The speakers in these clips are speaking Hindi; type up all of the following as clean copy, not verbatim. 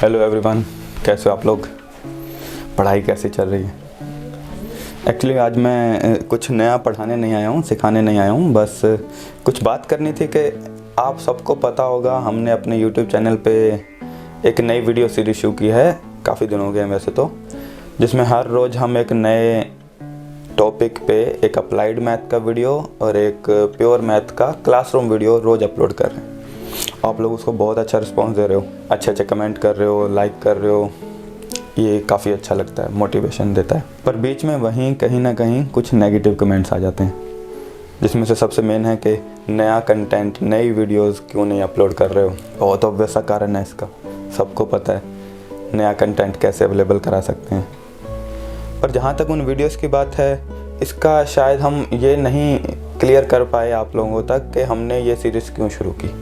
हेलो एवरीवन, कैसे हो आप लोग? पढ़ाई कैसी चल रही है? एक्चुअली आज मैं कुछ नया पढ़ाने नहीं आया हूँ, सिखाने नहीं आया हूँ। बस कुछ बात करनी थी कि आप सबको पता होगा हमने अपने यूट्यूब चैनल पे एक नई वीडियो सीरीज शुरू की है। काफ़ी दिन हो गए वैसे तो, जिसमें हर रोज़ हम एक नए टॉपिक पे एक अप्लाइड मैथ का वीडियो और एक प्योर मैथ का क्लासरूम वीडियो रोज़ अपलोड कर रहे हैं। आप लोग उसको बहुत अच्छा रिस्पांस दे रहे हो, अच्छे कमेंट कर रहे हो, लाइक कर रहे हो। ये काफ़ी अच्छा लगता है, मोटिवेशन देता है। पर बीच में वहीं कहीं ना कहीं कुछ नेगेटिव कमेंट्स आ जाते हैं, जिसमें से सबसे मेन है कि नया कंटेंट, नई वीडियोस क्यों नहीं अपलोड कर रहे हो। बहुत ऑब्वियस सा कारण है इसका, सबको पता है नया कंटेंट कैसे अवेलेबल करा सकते हैं। पर जहाँ तक उन वीडियोस की बात है, इसका शायद हम ये नहीं क्लियर कर पाए आप लोगों तक कि हमने ये सीरीज़ क्यों शुरू की।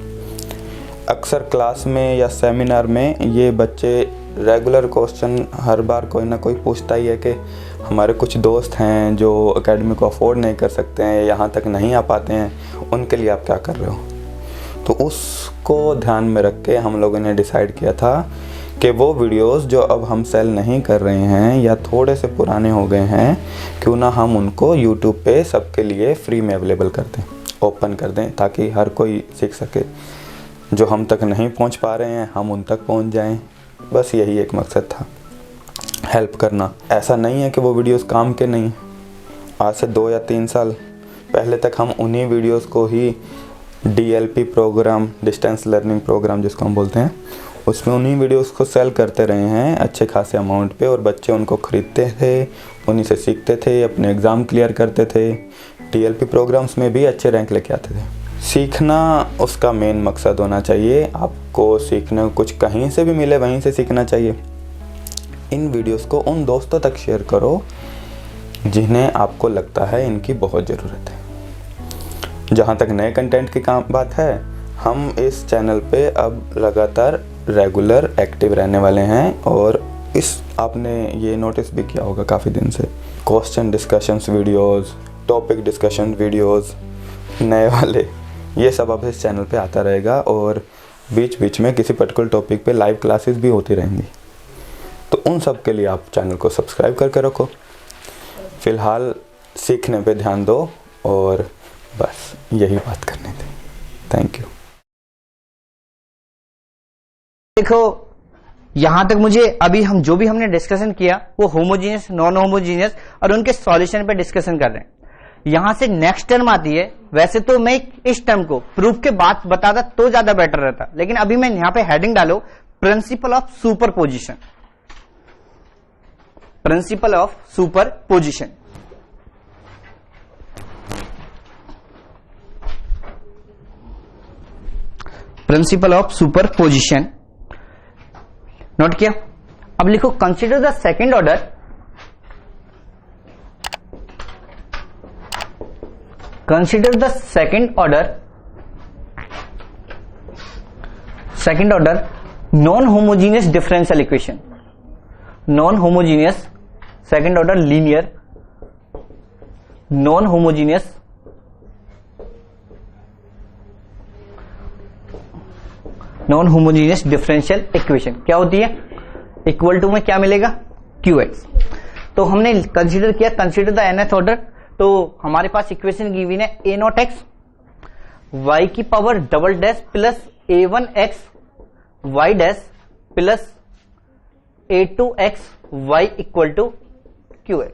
अक्सर क्लास में या सेमिनार में ये बच्चे रेगुलर क्वेश्चन हर बार कोई ना कोई पूछता ही है कि हमारे कुछ दोस्त हैं जो एकेडमी को अफोर्ड नहीं कर सकते हैं, यहाँ तक नहीं आ पाते हैं, उनके लिए आप क्या कर रहे हो। तो उसको ध्यान में रख के हम लोगों ने डिसाइड किया था कि वो वीडियोस जो अब हम सेल नहीं कर रहे हैं या थोड़े से पुराने हो गए हैं, क्यों ना हम उनको यूट्यूब पे सबके लिए फ्री में अवेलेबल कर दें, ओपन कर दें, ताकि हर कोई सीख सके। जो हम तक नहीं पहुंच पा रहे हैं हम उन तक पहुंच जाएं। बस यही एक मकसद था, हेल्प करना। ऐसा नहीं है कि वो वीडियोस काम के नहीं। आज से 2 या 3 साल पहले तक हम उन्हीं वीडियोस को ही DLP program, distance learning program जिसको हम बोलते हैं, उसमें उन्हीं वीडियोस को सेल करते रहे हैं अच्छे खासे अमाउंट पे, और बच्चे उनको ख़रीदते थे, उन्हीं से सीखते थे, अपने एग्ज़ाम क्लियर करते थे, DLP प्रोग्राम्स में भी अच्छे रैंक लेके आते थे। सीखना उसका मेन मकसद होना चाहिए। आपको सीखने कुछ कहीं से भी मिले वहीं से सीखना चाहिए। इन वीडियोस को उन दोस्तों तक शेयर करो जिन्हें आपको लगता है इनकी बहुत ज़रूरत है। जहाँ तक नए कंटेंट की बात है, हम इस चैनल पे अब लगातार रेगुलर एक्टिव रहने वाले हैं, और आपने ये नोटिस भी किया होगा काफ़ी दिन से, question discussions videos, topic discussion videos, नए वाले, ये सब अब इस चैनल पे आता रहेगा। और बीच बीच में किसी पर्टिकुलर टॉपिक पे लाइव क्लासेस भी होती रहेंगी। तो उन सब के लिए आप चैनल को सब्सक्राइब करके रखो। फ़िलहाल सीखने पे ध्यान दो, और बस यही बात करनी थी। Thank you. देखो, यहां तक मुझे अभी हम जो भी हमने डिस्कशन किया वो होमोजीनियस, नॉन होमोजीनियस और उनके सॉल्यूशन पे डिस्कशन कर रहे हैं। यहां से नेक्स्ट टर्म आती है। वैसे तो मैं इस टर्म को प्रूफ के बाद बताता तो ज्यादा बेटर रहता, लेकिन अभी मैं यहां पे हेडिंग डालो principal of superposition. Principal of superposition. Principal of superposition note किया। अब लिखो consider the second order consider the second order non-homogeneous differential equation, non-homogeneous second order linear non-homogeneous differential equation क्या होती है? इक्वल टू में क्या मिलेगा? QX। तो हमने कंसीडर किया, कंसीडर द nth ऑर्डर। तो हमारे पास इक्वेशन गिवन है a0x y की power double dash plus a1x y dash plus a2x y equal to qx।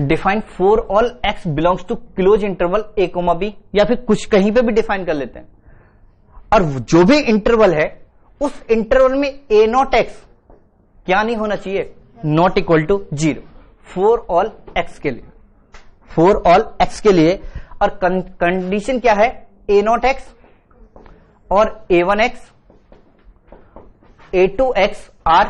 Define for all x belongs to close interval a comma b, या फिर कुछ कहीं पे भी डिफाइन कर लेते हैं। और जो भी इंटरवल है उस इंटरवल में a0x क्या नहीं होना चाहिए? Not equal to 0 for all x के लिए, फॉर ऑल x के लिए। और कंडीशन क्या है? a0x और a1x a2x are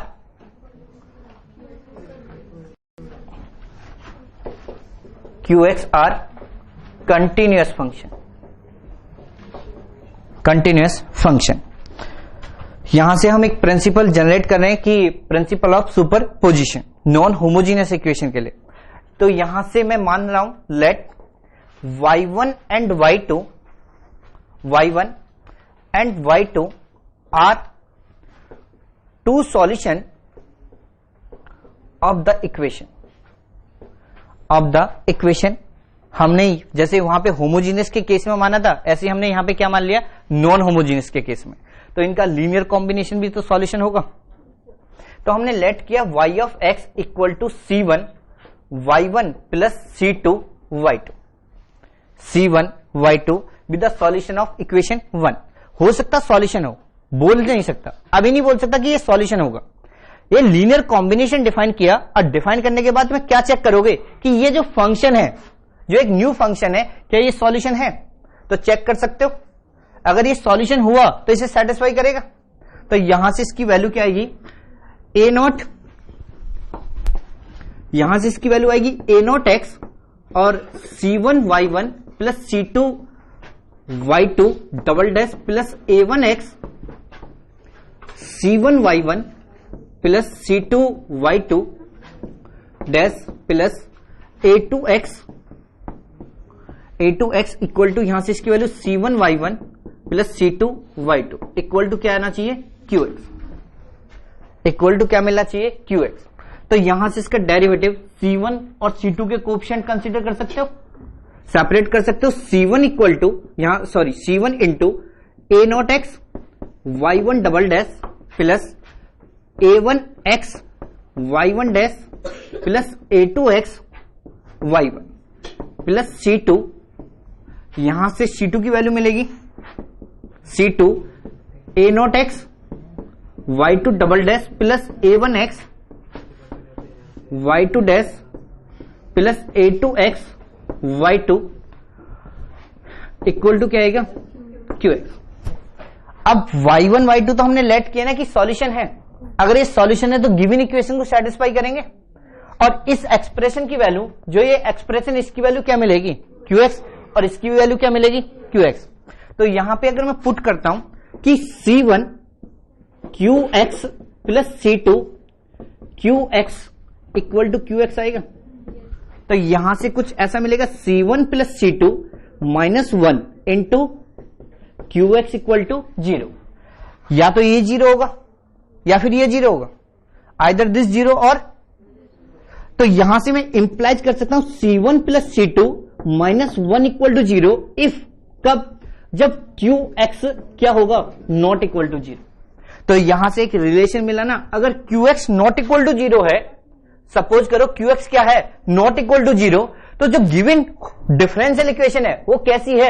qx are continuous function, continuous function. यहां से हम एक प्रिंसिपल जनरेट कर रहे हैं कि principle of superposition non homogeneous equation के लिए। तो यहां से मैं मान रहा हूं let y1 and y2 are two solution of the equation हमने जैसे वहां पे होमोजीनियस के केस में माना था, ऐसे हमने यहां पे क्या मान लिया, नॉन होमोजीनियस के केस में। तो इनका लीनियर कॉम्बिनेशन भी तो सॉल्यूशन होगा। तो हमने लेट किया y of x equal to C1 y1 plus C2 y2, C1 y2 with the solution of equation 1। हो सकता सॉल्यूशन हो, बोल नहीं सकता, अभी नहीं बोल सकता कि ये सॉल्यूशन होगा। ये लीनियर कॉम्बिनेशन डिफाइन किया, और डिफाइन करने के बाद में क्या चेक करोगे कि ये जो फंक्शन है, जो एक न्यू फंक्शन है, क्या ये सॉल्यूशन है? तो चेक कर सकते हो, अगर ये सॉल्यूशन हुआ तो इसे सेटिस्फाई करेगा। तो यहां से इसकी वैल्यू क्या आएगी, ए नॉट, यहां से इसकी वैल्यू आएगी ए नॉट एक्स और C1 y1 plus C2 y2 double dash plus A1 x C1 y1 plus C2 y2 dash plus A2x equal to, यहां से इसकी value C1 y1 plus C2 y2 equal to क्या आना चाहिए, QX, इक्वल टू क्या मिलना चाहिए, QX। तो यहां से इसका डेरिवेटिव C1 और C2 के कोएफिशिएंट कंसीडर कर सकते हो, सेपरेट कर सकते हो। C1 इक्वल टू, यहां sorry C1 into A naught X y1 double dash plus A1 x y1 dash plus A2x y1 plus C2, यहां से C2 की वैल्यू मिलेगी C2 A naught X y2 double dash plus A1 x y2 dash plus A2x y2 equal to क्या आएगा, QX। अब y1 y2 तो हमने लेट किया ना कि सॉल्यूशन है, अगर ये सॉल्यूशन है तो गिवन इक्वेशन को सेटिस्फाई करेंगे। और इस एक्सप्रेशन की वैल्यू, जो ये एक्सप्रेशन, इसकी वैल्यू क्या मिलेगी, QX, और इसकी वैल्यू क्या मिलेगी, QX। तो यहां पे अगर मैं पुट करता हूं कि C1 QX plus C2 QX equal to QX आएगा, तो यहां से कुछ ऐसा मिलेगा, C1 plus C2 minus 1 into QX equal to 0। या तो ये 0 होगा या फिर ये 0 होगा, आइदर दिस 0 और, तो यहां से मैं इंप्लाइज कर सकता हूं C1 plus C2 minus 1 equal to 0 if, कब, जब QX क्या होगा, नॉट इक्वल टू 0। तो यहां से एक रिलेशन मिला ना, अगर QX नॉट इक्वल टू 0 है, सपोज करो QX क्या है, नॉट इक्वल टू 0, तो जो गिवन डिफरेंशियल इक्वेशन है वो कैसी है,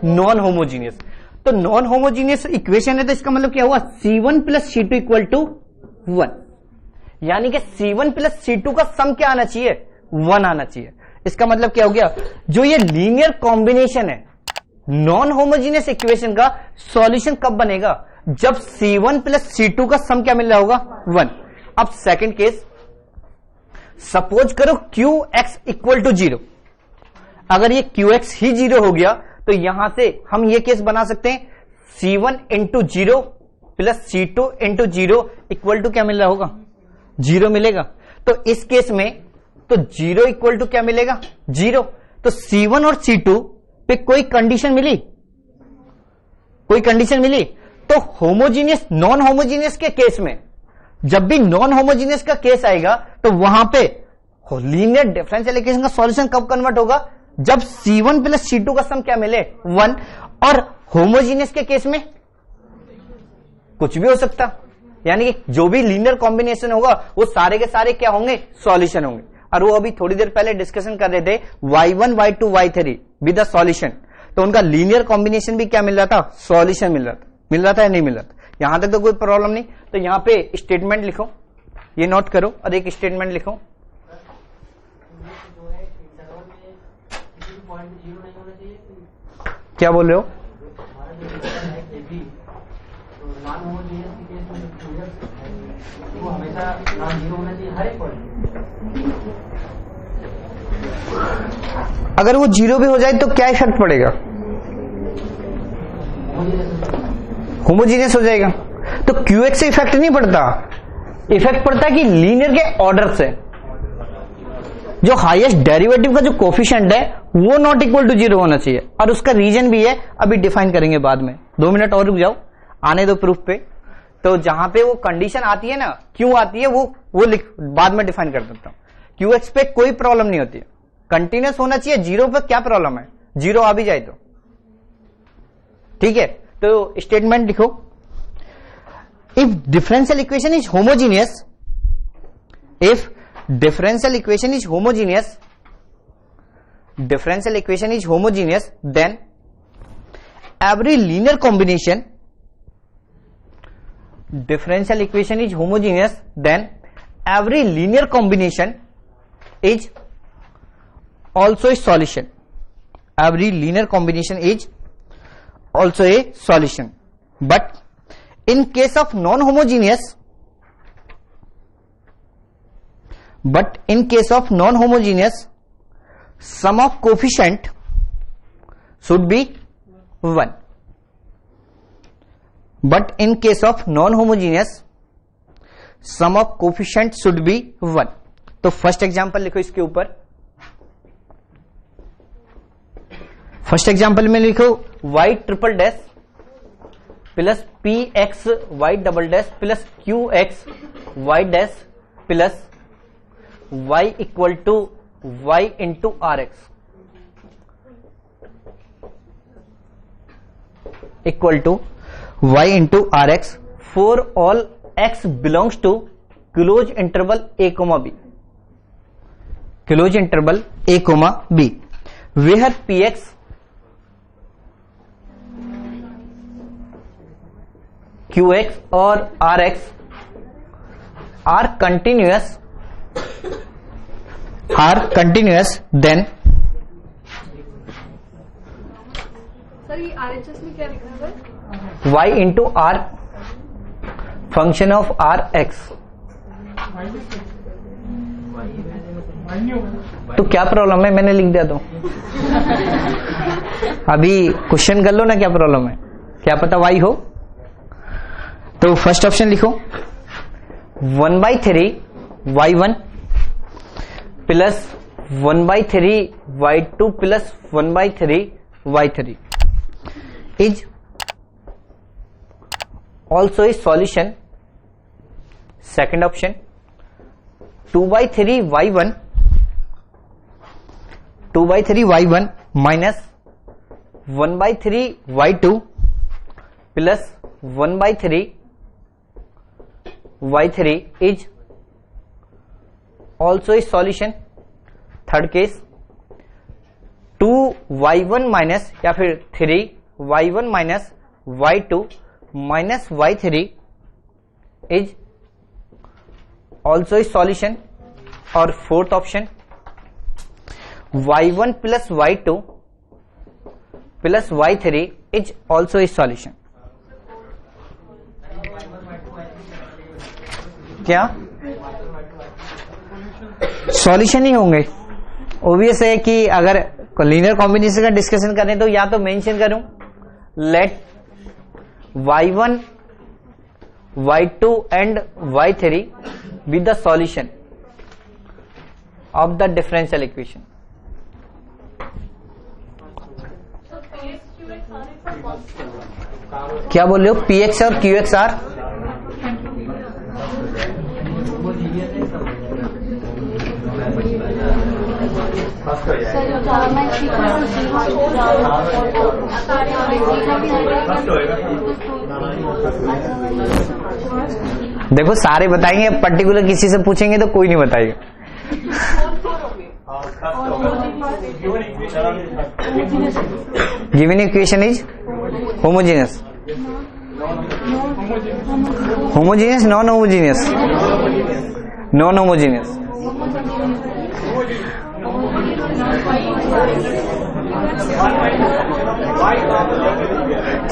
नॉन होमोजीनियस। तो नॉन होमोजीनियस इक्वेशन है, तो इसका मतलब क्या हुआ, C1 plus C2 equal to 1, यानी कि C1 प्लस C2 का सम क्या आना चाहिए, 1 आना चाहिए। इसका मतलब क्या हो गया, जो ये लीनियर कॉम्बिनेशन है नॉन होमोजीनियस इक्वेशन का सॉल्यूशन कब बनेगा, जब C1 प्लस C2 का सम क्या मिल रहा होगा, 1। अब सेकंड केस, सपोज करो QX इक्वल टू 0, अगर ये QX ही 0 हो गया तो यहां से हम ये केस बना सकते हैं, C1 into 0 plus C2 into 0 equal to क्या मिल रहा होगा, 0 मिलेगा। तो इस केस में तो 0 इक्वल टू क्या मिलेगा, 0। तो C1 और C2 पे कोई कंडीशन मिली, कोई कंडीशन मिली। तो होमोजीनियस नॉन होमोजीनियस के केस में, जब भी नॉन होमोजीनियस का केस आएगा तो वहां पे लीनियर डिफरेंशियल इक्वेशन का सॉल्यूशन कब कन्वर्ट होगा, जब C1 प्लस C2 का सम क्या मिले, 1। और होमोजीनियस के केस में कुछ भी हो सकता, यानी कि जो भी लीनियर कॉम्बिनेशन होगा वो सारे के सारे क्या होंगे, सॉल्यूशन होंगे। और वो अभी थोड़ी देर पहले डिस्कशन कर रहे थे y1 y2 y3 with the solution, तो उनका लीनियर कॉम्बिनेशन भी क्या मिल रहा था, सॉल्यूशन मिल रहा था या नहीं मिल रहा था। यहां तक तो कोई प्रॉब्लम नहीं। तो यहां पे स्टेटमेंट लिखो, ये नोट करो और एक स्टेटमेंट लिखो। क्या बोल रहे हो, अगर वो 0 भी हो जाए तो क्या इफेक्ट पड़ेगा, होमोजीनियस हो जाएगा। तो QX से इफेक्ट नहीं पड़ता, इफेक्ट पड़ता है कि लीनियर के ऑर्डर से जो हाईएस्ट डेरिवेटिव का जो कोफिशिएंट है वो नॉट इक्वल टू 0 होना चाहिए। और उसका रीजन भी है, अभी डिफाइन करेंगे बाद में। 2 मिनट और रुक जाओ, आने दो प्रूफ पे, तो जहां पे वो कंडीशन आती है ना, क्यों आती है वो बाद में डिफाइन कर देता हूं। क्यू एक्स पे कोई प्रॉब्लम नहीं होती है, कंटिन्यूस होना चाहिए। जीरो पे क्या प्रॉब्लम है, जीरो आ भी जाए तो ठीक है। तो स्टेटमेंट लिखो, if differential equation is homogeneous, if differential equation is homogeneous, differential equation is homogeneous, then every linear combination, differential equation is homogeneous, then every linear combination is also a solution, every linear combination is also a solution. But in case of non-homogeneous, but in case of non-homogeneous, sum of coefficient should be 1. But in case of non-homogeneous, sum of coefficient should be 1. तो फर्स्ट एग्जांपल लिखो इसके ऊपर। फर्स्ट एग्जांपल में लिखो y triple dash plus P X Y double dash plus Q X Y dash plus y equal to y into R X equal to y into R X for all x belongs to close interval a comma b, close interval a comma b, where px qx और rx are continuous, then sir ये RHS में क्या लिखा है? y into R function of R X. तो क्या प्रॉब्लम है, मैंने लिख दिया तो अभी क्वेश्चन कर लो ना क्या प्रॉब्लम है, क्या पता y हो। तो फर्स्ट ऑप्शन लिखो 1/3 y1 plus 1/3 y2 plus 1/3 y3 is also a solution. Second option 2/3 y1 minus 1/3 y2 plus 1/3 y3 is also a solution. Third case 2y1 minus या फिर 3y1 minus y2 minus y3 is also a solution. और fourth option y1 plus y2 plus y3 is also a solution. क्या सॉल्यूशन ही होंगे? ओबियस है कि अगर लीनियर कॉम्बिनेशन का डिस्कशन करें तो या तो मेंशन करूं let y1 y2 and y3 be the solution of the differential equation. क्या बोल रहे हो? px और qx आर देखो सारे बताएंगे, अब पर्टिकुलर किसी से पूछेंगे तो कोई नहीं बताएगा। Given equation is homogeneous, homogeneous non homogeneous, non homogeneous.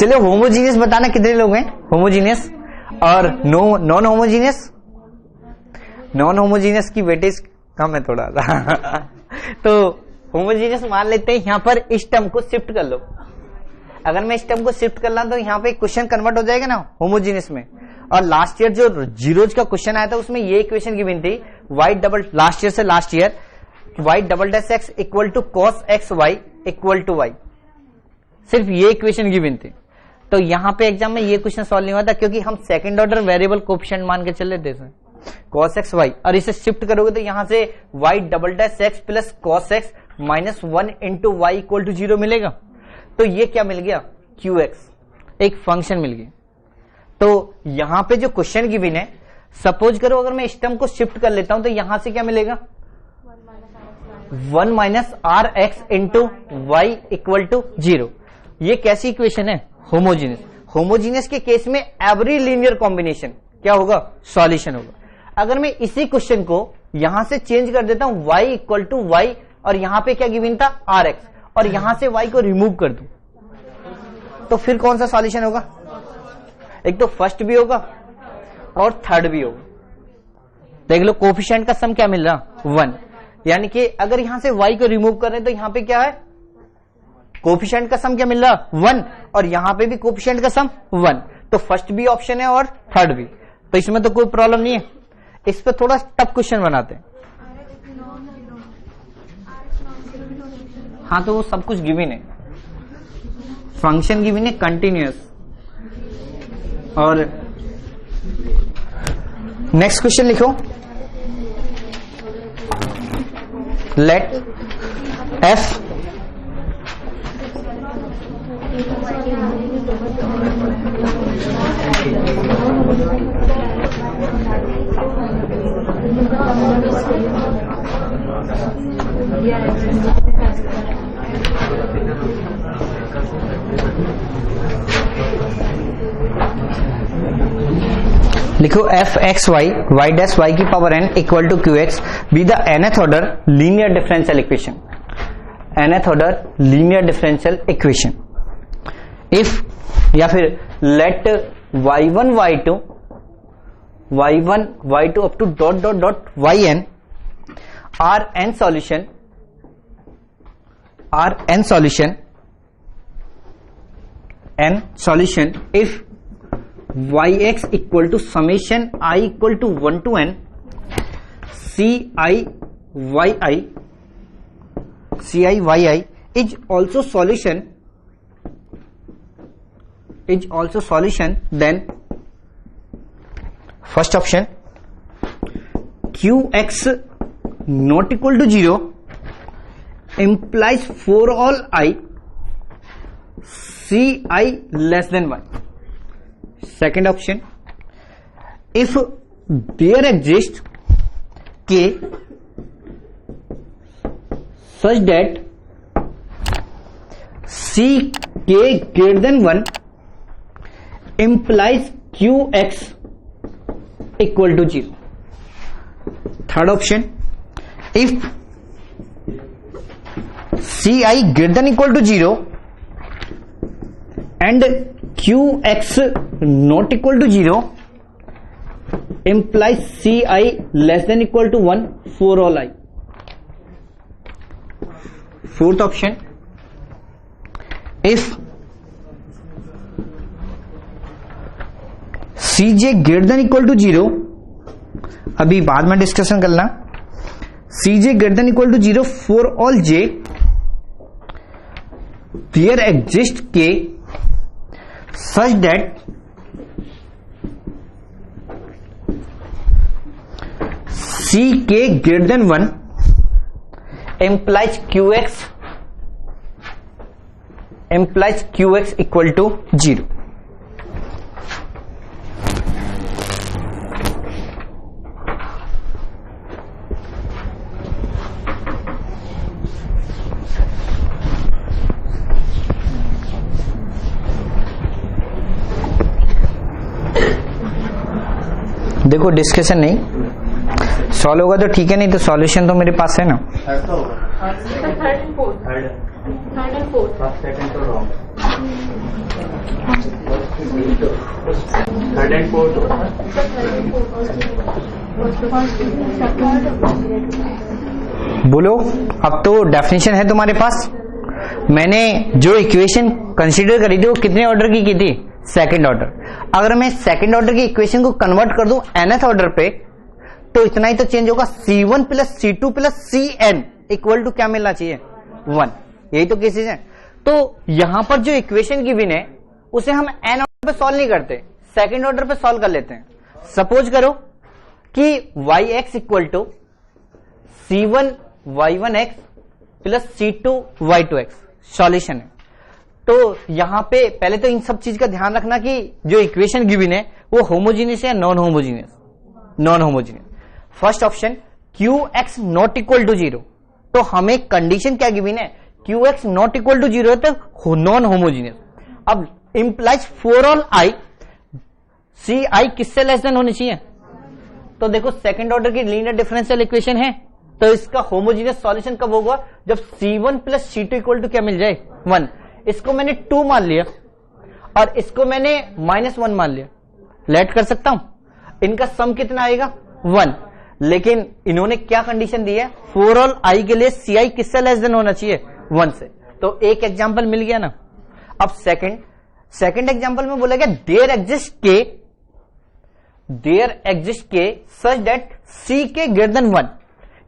चलिए होमोजीनियस बताना कितने लोग हैं होमोजीनियस और नॉन होमोजीनियस। नॉन होमोजीनियस की वेटेज कम है थोड़ा तो होमोजीनियस मान लेते हैं। यहां पर इस टर्म को शिफ्ट कर लो, अगर मैं इस टर्म को शिफ्ट कर ला तो यहां पे क्वेश्चन कन्वर्ट हो जाएगा ना होमोजीनियस में। और लास्ट ईयर जो जीरोज का क्वेश्चन आया था उसमें ये इक्वेशन गिवन थी वाई डबल, लास्ट ईयर से last year y double dash x equal to cos x y equal to y, सिर्फ ये इक्वेशन गिवन थी। तो यहां पे एग्जाम में ये क्वेश्चन सॉल्व नहीं होता, क्योंकि हम सेकंड ऑर्डर वेरिएबल कोएफिशिएंट मान के चले थे cos x y, और इसे शिफ्ट करोगे तो यहां से y double dash x plus cos x minus 1 into y equal to 0 मिलेगा। तो ये क्या मिल गया, qx, एक फंक्शन मिल गया। तो यहां पे जो क्वेश्चन गिवन है, सपोज करो अगर मैं इस टर्म को शिफ्ट कर लेता हूं तो यहां से क्या मिलेगा, 1 minus R x into y equal to 0। ये कैसी इक्वेशन है, होमोजीनियस। होमोजीनियस के केस में एवरी लीनियर कॉम्बिनेशन क्या होगा, सॉल्यूशन होगा। अगर मैं इसी क्वेश्चन को यहां से चेंज कर देता हूं y इक्वल टू वाई, और यहां पे क्या गिवन था आर एक्स, और यहां से y को रिमूव कर दूं, तो फिर कौन सा सॉल्यूशन होगा, एक तो फर्स्ट भी होगा और थर्ड भी होगा। देख लो कोफिशिएंट का सम क्या मिल रहा, 1, यानी कि अगर यहां से y को रिमूव कर रहे हैं तो यहां पे क्या है, कोफिशिएंट का सम क्या मिल रहा, 1, और यहां पे भी कोफिशिएंट का सम 1। तो फर्स्ट भी ऑप्शन है और थर्ड भी, तो इसमें तो कोई प्रॉब्लम नहीं है। इस पे थोड़ा टफ क्वेश्चन बनाते हैं। हाँ, तो वो सब कुछ गिवन है, फंक्शन गिवन है कंटिन्यूअस। और नेक्स्ट क्वेश्चन लिखो, लेट f लिखो F X Y Y dash Y की power n equal to Q X be the nth order linear differential equation, nth order linear differential equation. If, या फिर let y1 y2 up to dot dot dot yn are n solution if yx equal to summation I equal to 1 to n ci yi is also solution, then first option qx not equal to 0 implies for all I ci less than 1. Second option, if there exists k such that c k greater than 1 implies qx equal to 0. Third option, if ci greater than equal to 0 and qx not equal to 0 implies ci less than equal to 1 for all I. Fourth option, if cj greater than equal to 0, अभी बाद में डिस्कशन करना, cj greater than equal to 0 for all j there exists k such that ck greater than 1 implies qx equal to 0. देखो डिस्कशन नहीं, सॉल्व होगा तो ठीक है, नहीं तो सॉल्यूशन तो मेरे पास है ना। बोलो, अब तो डेफिनेशन है तुम्हारे पास। मैंने जो इक्वेशन कंसीडर करी थी वो कितने ऑर्डर की थी, सेकंड ऑर्डर। अगर मैं सेकंड ऑर्डर की इक्वेशन को कन्वर्ट कर दूं nth ऑर्डर पे, तो इतना ही तो चेंज होगा, C1 plus C2 plus Cn equal to क्या मिलना चाहिए, 1। यही तो केसेस है। तो यहां पर जो इक्वेशन गिवन है उसे हम n ऑर्डर पे सॉल्व नहीं करते, सेकंड ऑर्डर पे सॉल्व कर लेते हैं। सपोज करो कि yx equal to c1y1x plus c2y2x solution है। तो यहां पे पहले तो इन सब चीज का ध्यान रखना कि जो इक्वेशन गिवन है वो होमोजीनियस है non homogeneous, non homogeneous. First option qx not equal to 0, तो हमें कंडीशन क्या गिवन है, qx नॉट इक्वल टू 0 है तो नॉन होमोजीनियस। अब इंप्लाइज फॉर ऑल i सी आई किससे लेस देन होनी चाहिए, तो देखो सेकंड ऑर्डर की लीनियर डिफरेंशियल इक्वेशन है, तो इसका होमोजीनियस सॉल्यूशन कब होगा, जब c1 plus c2 equal to क्या मिल जाए 1। इसको मैंने 2 मान लिया और इसको मैंने -1 मान लिया, लेट कर सकता हूं, इनका सम कितना आएगा 1। लेकिन इन्होंने क्या कंडीशन दी है, फॉर ऑल i के लिए ci किससे लेस देन होना चाहिए 1 से, तो एक एग्जांपल मिल गया ना। अब सेकंड एग्जांपल में बोला गया देयर एग्जिस्ट के सच दैट c के ग्रेटर देन 1,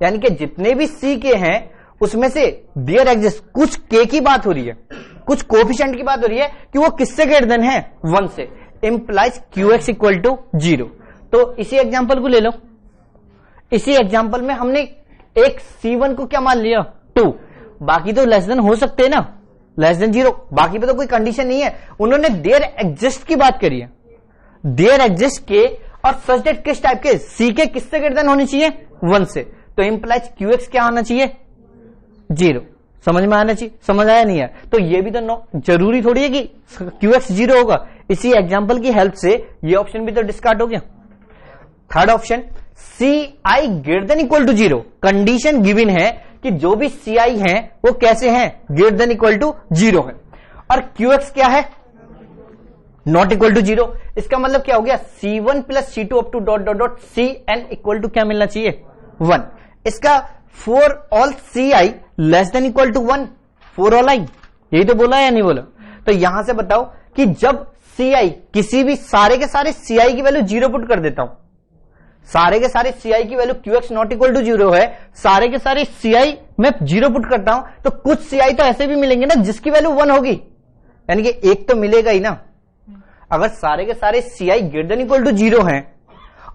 यानी कि जितने भी c के हैं उसमें से देयर एग्जिस्ट कुछ k की बात हो रही है, कुछ कोफिशिएंट की बात हो रही है कि वो किससे ग्रेटर देन है 1 से, इंप्लाइज qx इक्वल टू 0। तो इसी एग्जांपल को ले लो, इसी एग्जांपल में हमने एक c1 को क्या मान लिया 2, बाकी तो लेस देन हो सकते हैं ना, लेस देन 0, बाकी पे तो कोई कंडीशन नहीं है। उन्होंने देयर एग्जिस्ट की बात करी है, देयर एग्जिस्ट के और सच दैट किस टाइप के, c के किससे ग्रेटर देन होनी चाहिए 1 से, तो इंप्लाइज qx क्या होना चाहिए 0। समझ में आना चाहिए, समझ आया नहीं है, तो ये भी तो जरूरी थोड़ी है कि qx 0 होगा। इसी एग्जांपल की हेल्प से ये ऑप्शन भी तो डिस्कार्ड हो गया। Third option ci greater than equal to 0, condition given है कि जो भी ci हैं वो कैसे हैं, ग्रेटर देन इक्वल टू 0 है, और qx क्या है नॉट इक्वल टू 0। इसका मतलब क्या हो गया c1 plus c2 up to dot dot dot cn equal to क्या मिलना चाहिए 1। इसका for all ci less than equal to 1, for all i, यही तो बोला है या नहीं बोला। तो यहां से बताओ कि जब ci किसी भी सारे के सारे ci की वैल्यू 0 पुट कर देता हूं, सारे के सारे ci की value qx not equal to 0 है, सारे के सारे ci मैं 0 पुट करता हूं, तो कुछ ci तो ऐसे भी मिलेंगे ना जिसकी वैल्यू 1 होगी, यानी कि एक तो मिलेगा ही ना। अगर सारे के सारे ci greater than equal to 0 हैं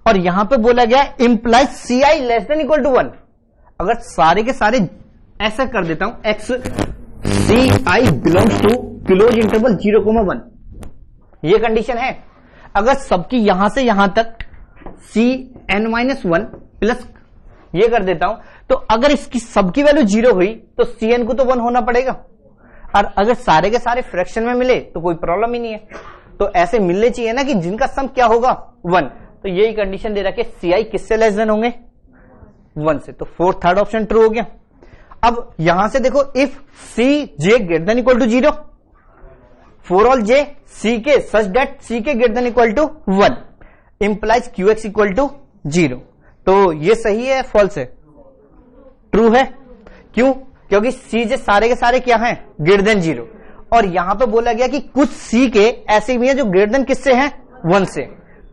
और यहां पे बोला गया implies ci less than equal to 1, अगर सारे के सारे ऐसा कर देता हूं x ci belongs to close interval 0,1, ये कंडीशन है। अगर सबकी यहां से यहां तक cn-1 प्लस ये कर देता हूं, तो अगर इसकी सबकी वैल्यू 0 हुई तो cn को तो 1 होना पड़ेगा, और अगर सारे के सारे फ्रैक्शन में मिले तो कोई प्रॉब्लम ही नहीं है। तो ऐसे मिलने चाहिए ना कि जिनका सम क्या होगा 1, तो यही कंडीशन दे रखी है ci किससे लेस देन होंगे 1 से, तो फोर्थ थर्ड ऑप्शन ट्रू हो गया। अब यहां से देखो if cj greater than equal to 0, for all j c के सच दैट c के greater than equal to 1, implies qx equal to 0। तो ये सही है फॉल्स है, ट्रू है, क्यों, क्योंकि cj सारे के सारे क्या हैं ग्रेटर देन 0, और यहां पे बोला गया कि कुछ c के ऐसे भी हैं जो ग्रेटर देन किससे हैं 1 से।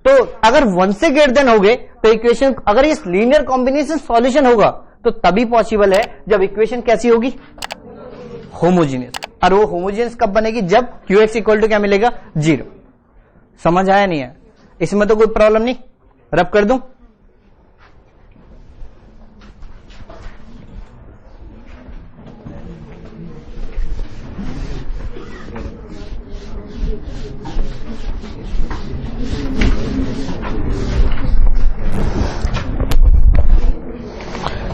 तो अगर 1 से ग्रेटर देन हो गए तो इक्वेशन, अगर इस लीनियर कॉम्बिनेशन सॉल्यूशन होगा तो तभी पॉसिबल है जब इक्वेशन कैसी होगी होमोजीनियस, और वो होमोजीनियस कब बनेगी जब qx इक्वल टू क्या मिलेगा 0। समझ आया नहीं है, इसमें तो कोई प्रॉब्लम नहीं, रब कर दूं।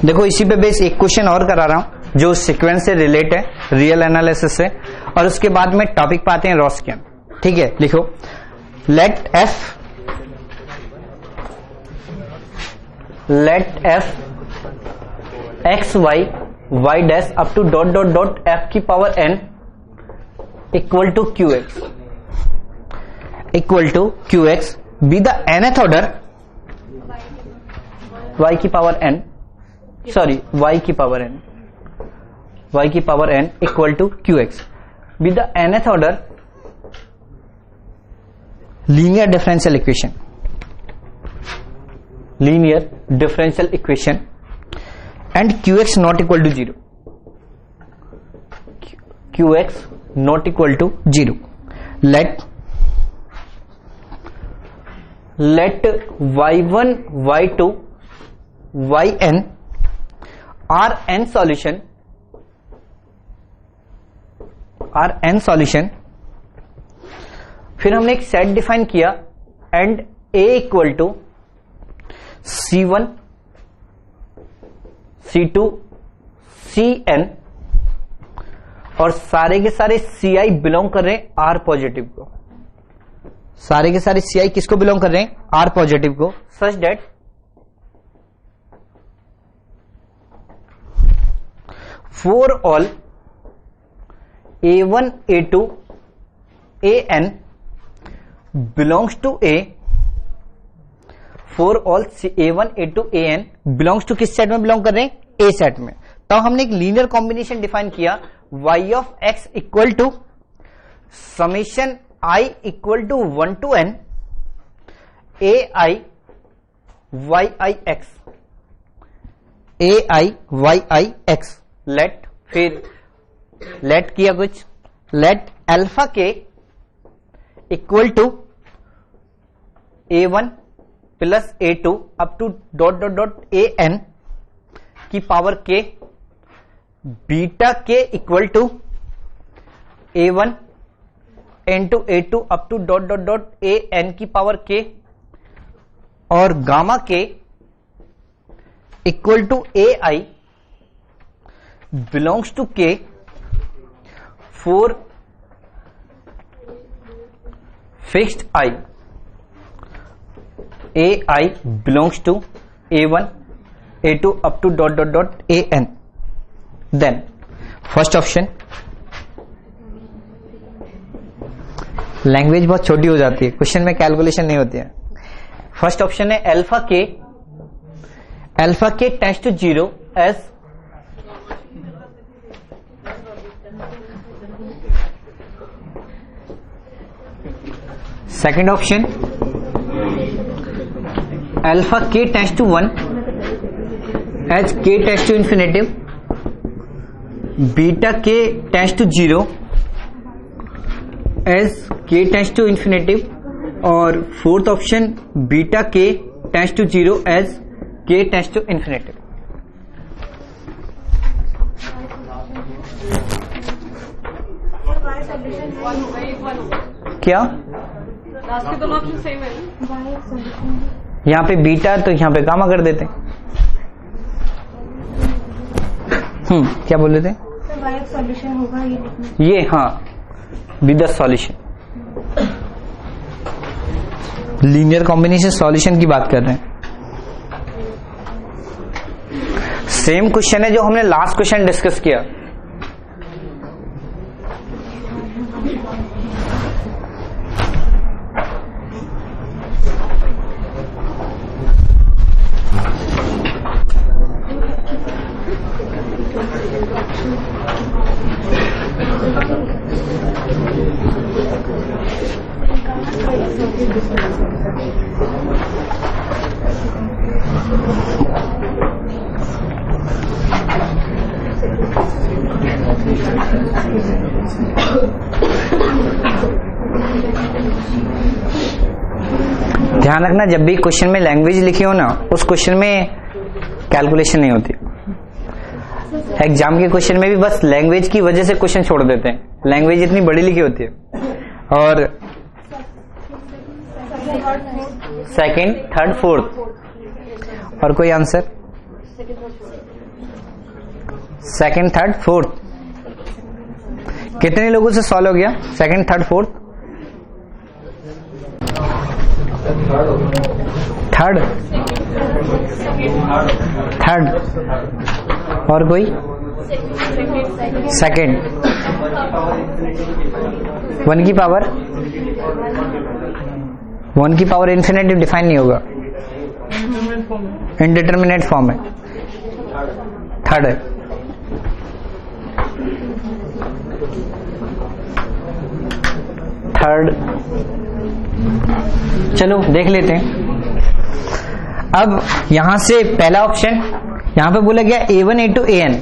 देखो इसी पे बेस एक क्वेश्चन और करा रहा हूं जो सीक्वेंस से रिलेट है, रियल एनालिसिस से, और उसके बाद में टॉपिक पाते हैं रॉस्कियन। ठीक है, लिखो let f x y y dash up to dot dot dot f की power n equal to qx be the nth order y की पावर n, सॉरी y की power n equal to qx with the nth order linear differential equation and qx not equal to 0, qx not equal to 0। Let let y1 y2 yn are n solution, फिर हमने एक सेट डिफाइन किया and a equal to c1 c2 cn और सारे के सारे ci बिलोंग कर रहे हैं r पॉजिटिव को, सारे के सारे ci किसको बिलोंग कर रहे हैं? r पॉजिटिव को, such that for all a1 a2 an belongs to a, for all a1 a2 an belongs to किस सेट में बिलोंग कर रहे हैं? a सेट में। तो हमने एक लीनियर कॉम्बिनेशन डिफाइन किया y of x equal to summation i equal to 1 to n ai yi x let, फिर लेट किया कुछ, लेट अल्फा के equal to a1 plus a2 up to dot dot dot an की पावर k, बीटा के equal to a1 into a2 up to dot dot dot an की पावर k, और गामा के equal to ai belongs to k for fixed I ai belongs to a1 a2 up to dot dot dot an। then first option, language बहुत छोटी हो जाती है, क्वेश्चन में कैलकुलेशन नहीं होती है। फर्स्ट ऑप्शन है अल्फा के tends to 0 as second option alpha के टेंड्स टू 1 एज के टेंड्स टू इंफिनिटिव, बीटा के टेंड्स टू 0 एज के टेंड्स टू इंफिनिटिव, और फोर्थ ऑप्शन बीटा के टेंड्स टू 0 एज के टेंड्स टू इंफिनिटिव। क्या लास्ट के दोनों ऑप्शन सेम है? यहाँ पे बीटा तो यहाँ पे गामा कर देते। क्या बोल रहे थे? सॉल्यूशन होगा ये, हाँ, with the solution, linear combination solution की बात कर रहे हैं। सेम क्वेश्चन है जो हमने लास्ट क्वेश्चन डिस्कस किया। ध्यान रखना, जब भी क्वेश्चन में लैंग्वेज लिखी हो ना, उस क्वेश्चन में कैलकुलेशन नहीं होती। एग्जाम के क्वेश्चन में भी बस लैंग्वेज की वजह से क्वेश्चन छोड़ देते हैं, लैंग्वेज इतनी बड़ी लिखी होती है। और सेकंड, थर्ड, फोर्थ, और कोई आंसर? सेकंड, थर्ड, फोर्थ, कितने लोगों से सॉल्व हो गया सेकंड, थर्ड, फोर्थ? थर्ड, और कोई? सेकंड, 1 की पावर, 1 की पावर इन्फिनिटिव डिफाइन नहीं होगा, इनडिटरमिनेट फॉर्म है। थर्ड है, थर्ड, चलो देख लेते हैं। अब यहां से पहला ऑप्शन, यहां पे बोला गया A1 A2 AN,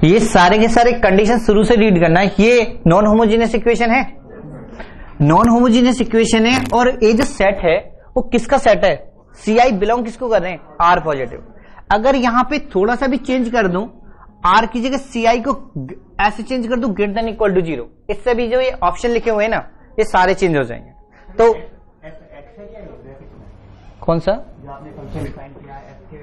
ये सारे के सारे कंडीशन शुरू से रीड करना है। ये नॉन होमोजीनियस इक्वेशन है, नॉन होमोजीनियस इक्वेशन है, और ये जो सेट है वो किसका सेट है, सी आई बिलोंग किसको कर रहे हैं, आर पॉजिटिव। अगर यहां पे थोड़ा सा भी चेंज कर दूं, आर की जगह सी आई को ऐसे चेंज कर दूं ग्रेटर देन इक्वल टू 0, इससे भी जो ये ऑप्शन लिखे हुए हैं ना ये सारे चेंज हो जाएंगे। तो कौन सा जो आपने फंक्शन डिफाइन किया एफ के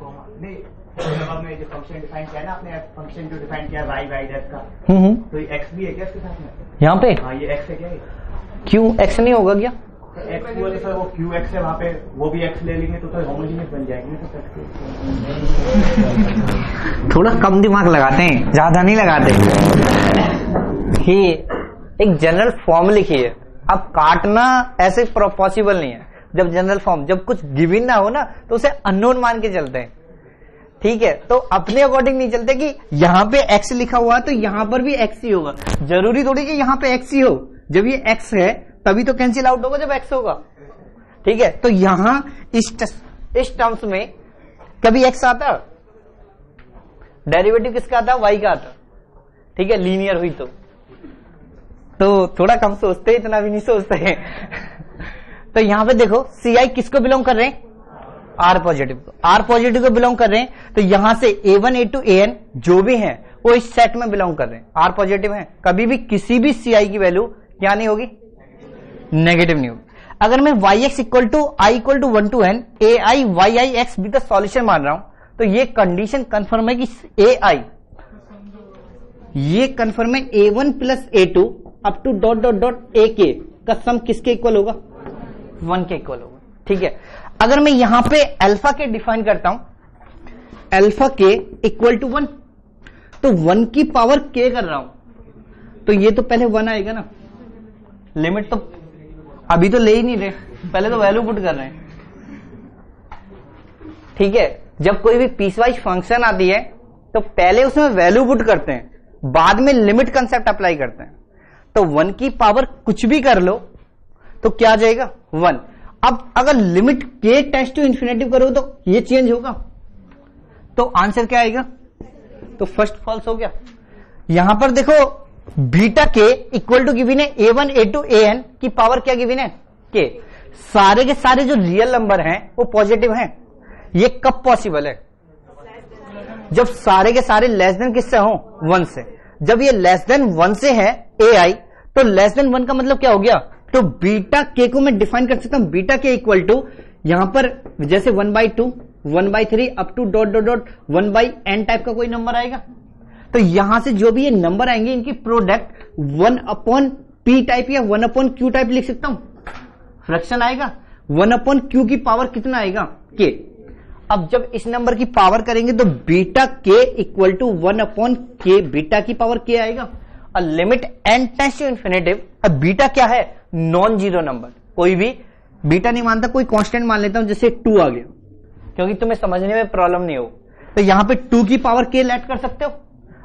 कॉमा नहीं, जब आपने जो फंक्शन डिफाइन किया ना, आपने फंक्शन जो डिफाइन किया वाई वाई दैट का, तो ये एक्स भी है क्या इसके साथ में? यहाँ पे हाँ ये एक्स है क्या? क्यों एक्स नहीं होगा क्या? एक्स हुआ तो सर वो क्यू एक्स है, वहाँ पे वो भी एक्स ले लेंगे तो सर होमोजेनियस बन जाएंगे तो थोड़ा कम दिमाग लगाते हैं, ज्यादा नहीं लगाते। ये एक जनरल फॉर्म लिखी है, अब काटना ऐसे पॉसिबल नहीं है। जब जनरल फॉर्म, जब कुछ गिवन ना हो ना तो उसे अननोन मान के चलते हैं, ठीक है। तो अपने अकॉर्डिंग नहीं चलते कि यहाँ पे एक्स लिखा हुआ है तो यहाँ पर भी एक्स ही होगा, जरूरी थोड़ी कि यहाँ पे एक्स ही हो। जब ये एक्स है तभी तो कैंसिल आउट होगा जब एक्स होगा, ठीक है। तो यहां इस टर्म्स में कभी एक्स आता, डेरिवेटिव किसका आता, वाई का आता, ठीक है, लीनियर हुई तो थोड़ा कम सोचते, इतना भी नहीं सोचते हैं। तो यहां पे देखो सी आई किसको बिलोंग कर रहे हैं, आर पॉजिटिव को, आर पॉजिटिव को बिलोंग कर रहे हैं। तो यहां से A1 A2 AN जो भी हैं वो इस सेट में बिलोंग कर रहे हैं, आर पॉजिटिव हैं। कभी भी किसी भी सी आई की वैल्यू क्या नहीं होगी, नेगेटिव नहीं होगी। अगर मैं y x equal to i equal to 1 to n a i y i x भी तो सॉल्यूशन मान रहा हूं, तो ये कंडीशन कंफर्म है कि ए आई ये कंफर्म है A1 plus A2 up to dot dot dot A के का सम किसके इक्वल होगा, 1 के इक्वल होगा, ठीक है। अगर मैं यहां पे अल्फा के डिफाइन करता हूं, अल्फा के इक्वल टू 1, तो 1 की पावर के कर रहा हूं, तो ये तो पहले 1 आएगा ना, लिमिट तो अभी तो ले ही नहीं रहे, पहले तो वैल्यू पुट कर रहे हैं, ठीक है। जब कोई भी पीसवाइज फंक्शन आती है तो पहले उसमें वैल्यू पुट करते हैं, बाद में लिमिट कंसेप्ट अप्लाई करते हैं। तो 1 की पावर कुछ भी कर लो तो क्या आ जाएगा, 1। अब अगर लिमिट के टेंड्स टू इन्फिनिटी करो तो ये चेंज होगा, तो आंसर क्या आएगा, तो फर्स्ट फॉल्स हो गया। यहां पर देखो बीटा के इक्वल टू गिवन है A1 A2 AN की पावर क्या गिवन है, के। सारे के सारे जो रियल नंबर हैं वो पॉजिटिव हैं। ये कब पॉसिबल है, जब सारे के सारे लेस देन किससे हो, 1 से। जब ये लेस देन 1 से है AI, तो लेस देन 1 का मतलब क्या हो गया, तो बीटा के को मैं डिफाइन कर सकता हूं, बीटा के इक्वल टू यहां पर जैसे 1/2 1/3 up to dot dot dot 1/n type का कोई नंबर आएगा। तो यहां से जो भी ये नंबर आएंगे इनकी प्रोडक्ट 1/p टाइप या 1/q टाइप लिख सकता हूं, फ्रैक्शन आएगा। 1/q की पावर कितना आएगा, k। अब जब इस नंबर की पावर करेंगे तो beta k equal to 1/k, beta की पावर k आएगा। और limit n tends to infinitive, अब बीटा क्या है, नॉन जीरो नंबर, कोई भी बीटा नहीं मानता, कोई कांस्टेंट मान लेता हूं, जैसे 2 आ गया, क्योंकि तुम्हें समझने में प्रॉब्लम नहीं हो। तो यहां पे 2 की पावर k ऐड कर सकते हो,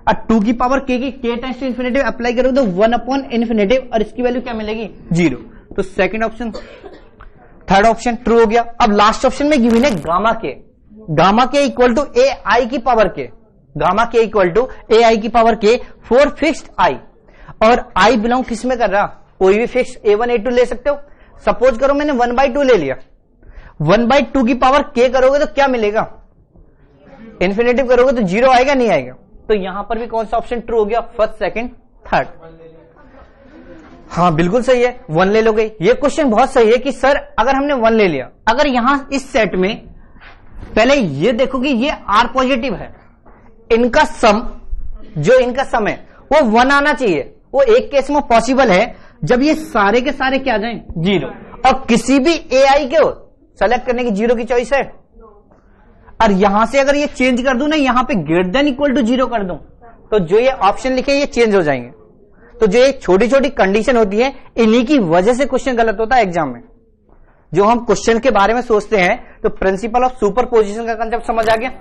और 2 की पावर k की k tends to infinitive apply करोगे तो 1/इन्फिनिटिव, और इसकी वैल्यू क्या मिलेगी, 0। तो second option, third option true हो गया। अब लास्ट ऑप्शन में गिवन है गामा के इक्वल टू ए आई की पावर के, गामा के इक्वल टू ए आई की पावर के फॉर फिक्स्ड आई, और आई बिलोंग किस में कर रहा, कोई भी फिक्स A1 A2 ले सकते हो। सपोज करो मैंने 1/2 ले लिया, 1/2 की पावर k करोगे तो क्या मिलेगा, इन्फिनिटिव करोगे तो 0 आएगा, नहीं आएगा। तो यहां पर भी कौन सा ऑप्शन ट्रू हो गया, फर्स्ट सेकंड थर्ड। हाँ बिल्कुल सही है, 1 ले लोगे। ये क्वेश्चन बहुत सही है कि सर अगर हमने 1 ले लिया, अगर यहां इस सेट में पहले ये देखो कि ये R पॉजिटिव है, इनका सम, जो इनका सम है वो 1 आना चाहिए। वो एक केस में पॉसिबल है जब ये सारे के सारे क्या आ जाएं, 0, और किसी भी AI को सेलेक्ट करने की 0 की चॉइस है। और यहां से अगर ये चेंज कर दूं ना, यहां पे ग्रेटर देन इक्वल टू 0 कर दूं, तो जो ये ऑप्शन लिखे ये चेंज हो जाएंगे। तो जो ये छोटी छोटी कंडीशन होती है, इन्हीं की वजह से क्वेश्चन गलत होता है एग्जाम में। जो हम क्वेश्चन के बारे में सोचते हैं, तो प्रिंसिपल ऑफ सुपरपोजिशन का कंसेप्ट समझ आ गया,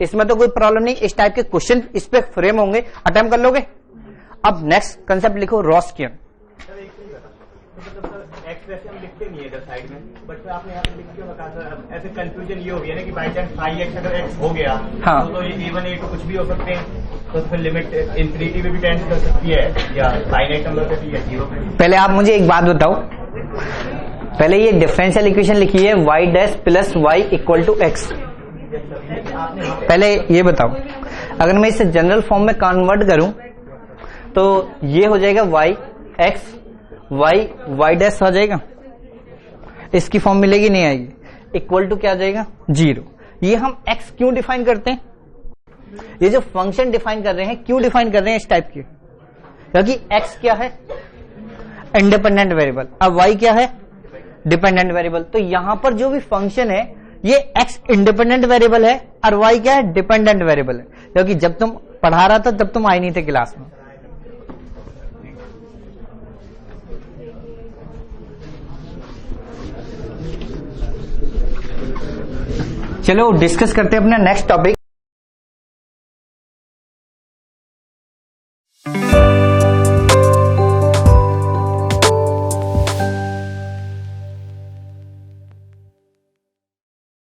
इसमें तो कोई प्रॉब्लम नहीं। इस टाइप के क्वेश्चन इस पे फ्रेम होंगे, अटेम्प्ट कर लोगे। अब नेक्स्ट कंसेप्ट लिखो, रॉस्कियन। एक्स वैसे हम लिखते नहीं है इधर साइड में, बट आपने यहाँ पे लिख के बता सर, ऐसे कंफ्यूजन ये हो गया ना कि बाई चांस फाई एक्स अगर एक्स हो गया, हाँ, तो ये A1 A2 कुछ भी हो सकते हैं, तो फिर लिमिट इंफिनिटी में भी टेंड कर सकती है या फाइनाइट नंबर पे भी या 0 पे भी। पहले आप मुझे एक बात बताओ, पहले ये डिफरेंशियल इक्वेशन लिखी है y dash plus y equal to x. पहले ये बताओ, अगर मैं इसे जनरल फॉर्म में कन्वर्ट करूं तो ये हो जाएगा y एक्स y डैश आ जाएगा, इसकी फॉर्म मिलेगी नहीं आएगी, इक्वल टू क्या आ जाएगा 0। ये हम x क्यों डिफाइन करते हैं, ये जो फंक्शन डिफाइन कर रहे हैं क्यों डिफाइन कर रहे हैं इस टाइप के, क्योंकि x क्या है इंडिपेंडेंट वेरिएबल, अब y क्या है डिपेंडेंट वेरिएबल। तो यहां पर जो भी फंक्शन है ये x इंडिपेंडेंट वेरिएबल है और y क्या है डिपेंडेंट वेरिएबल है, क्योंकि जब तुम पढ़ा रहा था तब तुम आए नहीं थे क्लास में। चलो डिस्कस करते हैं अपना नेक्स्ट टॉपिक।